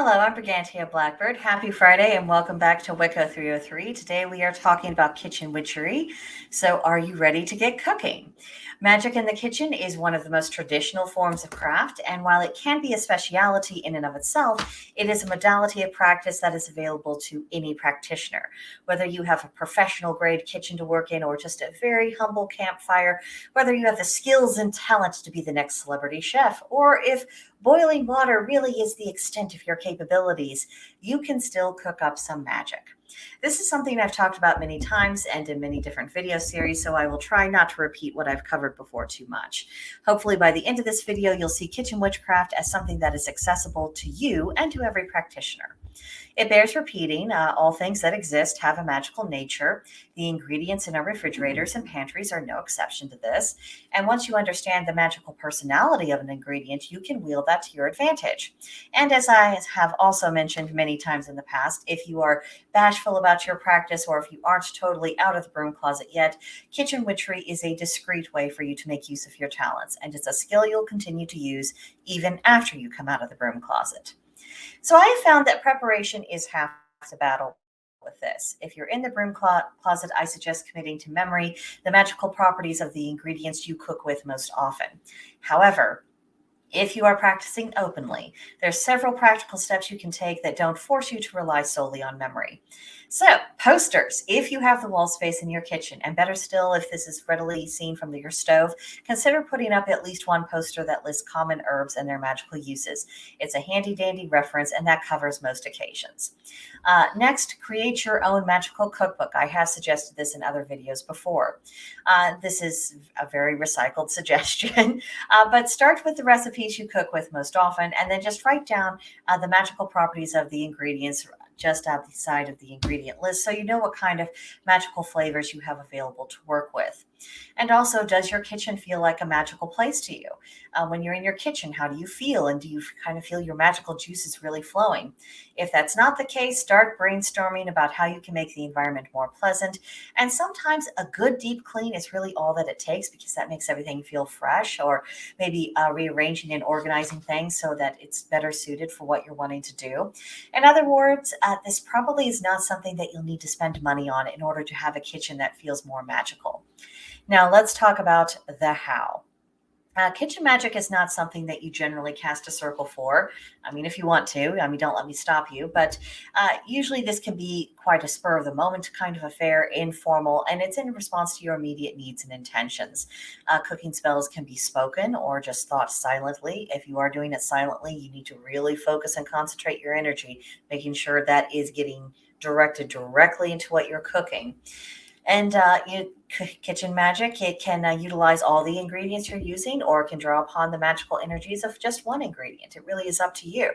Hello, I'm Brigantia Blackbird. Happy Friday and welcome back to Wicca 303. Today we are talking about kitchen witchery. So, are you ready to get cooking? Magic in the kitchen is one of the most traditional forms of craft, and while it can be a speciality in and of itself, it is a modality of practice that is available to any practitioner. Whether you have a professional grade kitchen to work in or just a very humble campfire, whether you have the skills and talent to be the next celebrity chef, or if boiling water really is the extent of your capabilities, you can still cook up some magic. This is something I've talked about many times and in many different video series, so I will try not to repeat what I've covered before too much. Hopefully, by the end of this video, you'll see kitchen witchcraft as something that is accessible to you and to every practitioner. It bears repeating, all things that exist have a magical nature. The ingredients in our refrigerators and pantries are no exception to this. And once you understand the magical personality of an ingredient, you can wield that to your advantage. And as I have also mentioned many times in the past, if you are bashful about your practice or if you aren't totally out of the broom closet yet, kitchen witchery is a discreet way for you to make use of your talents. And it's a skill you'll continue to use even after you come out of the broom closet. So I have found that preparation is half the battle with this. If you're in the broom closet, I suggest committing to memory the magical properties of the ingredients you cook with most often. However, if you are practicing openly, there's several practical steps you can take that don't force you to rely solely on memory. So, posters, if you have the wall space in your kitchen, and better still, if this is readily seen from your stove, consider putting up at least one poster that lists common herbs and their magical uses. It's a handy dandy reference, and that covers most occasions. Next, create your own magical cookbook. I have suggested this in other videos before. This is a very recycled suggestion, but start with the recipes you cook with most often, and then just write down the magical properties of the ingredients just at the side of the ingredient list so you know what kind of magical flavors you have available to work with. And also, does your kitchen feel like a magical place to you? When you're in your kitchen, how do you feel? And do you kind of feel your magical juices really flowing? If that's not the case, start brainstorming about how you can make the environment more pleasant. And sometimes a good deep clean is really all that it takes because that makes everything feel fresh, or maybe rearranging and organizing things so that it's better suited for what you're wanting to do. In other words, this probably is not something that you'll need to spend money on in order to have a kitchen that feels more magical. Now, let's talk about the how. Kitchen magic is not something that you generally cast a circle for. I mean, if you want to, don't let me stop you. But usually this can be quite a spur of the moment kind of affair, informal, and it's in response to your immediate needs and intentions. Cooking spells can be spoken or just thought silently. If you are doing it silently, you need to really focus and concentrate your energy, making sure that is getting directed directly into what you're cooking. And kitchen magic, it can utilize all the ingredients you're using, or it can draw upon the magical energies of just one ingredient. It really is up to you.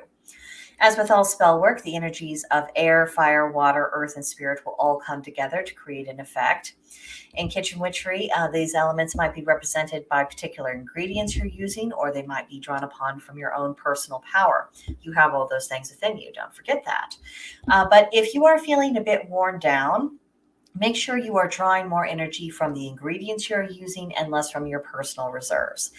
As with all spell work, the energies of air, fire, water, earth, and spirit will all come together to create an effect. In kitchen witchery, these elements might be represented by particular ingredients you're using, or they might be drawn upon from your own personal power. You have all those things within you, don't forget that. But if you are feeling a bit worn down, make sure you are drawing more energy from the ingredients you're using and less from your personal reserves.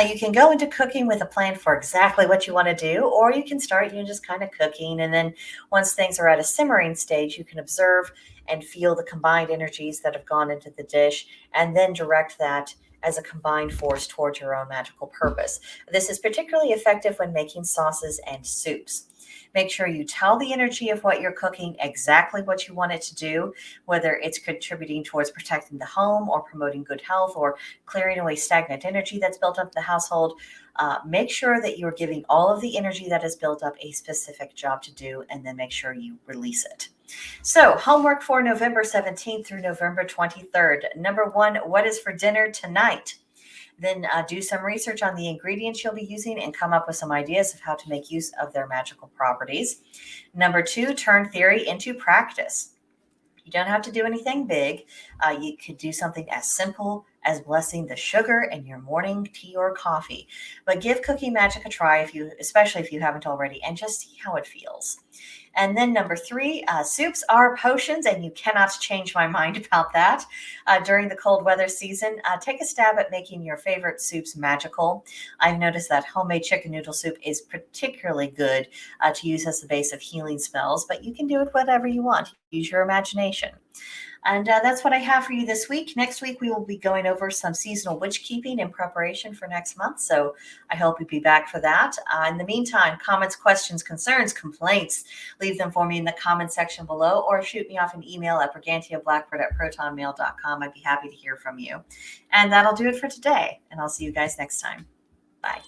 You can go into cooking with a plan for exactly what you want to do, or you can start, just kind of cooking. And then once things are at a simmering stage, you can observe and feel the combined energies that have gone into the dish and then direct that as a combined force towards your own magical purpose. This is particularly effective when making sauces and soups. Make sure you tell the energy of what you're cooking exactly what you want it to do, whether it's contributing towards protecting the home or promoting good health or clearing away stagnant energy that's built up in the household. Make sure that you're giving all of the energy that is built up a specific job to do, and then make sure you release it. So, homework for November 17th through November 23rd. Number 1, what is for dinner tonight? Then do some research on the ingredients you'll be using and come up with some ideas of how to make use of their magical properties. Number 2, turn theory into practice. You don't have to do anything big. You could do something as simple as blessing the sugar in your morning tea or coffee. But give cooking magic a try, especially if you haven't already, and just see how it feels. And then number 3, soups are potions, and you cannot change my mind about that. During the cold weather season, take a stab at making your favorite soups magical. I've noticed that homemade chicken noodle soup is particularly good to use as the base of healing spells, but you can do it whatever you want. Use your imagination. And that's what I have for you this week. Next week, we will be going over some seasonal witch keeping in preparation for next month. So I hope you'll be back for that. In the meantime, comments, questions, concerns, complaints, leave them for me in the comment section below, or shoot me off an email at brigantiablackbird@protonmail.com. I'd be happy to hear from you. And that'll do it for today. And I'll see you guys next time. Bye.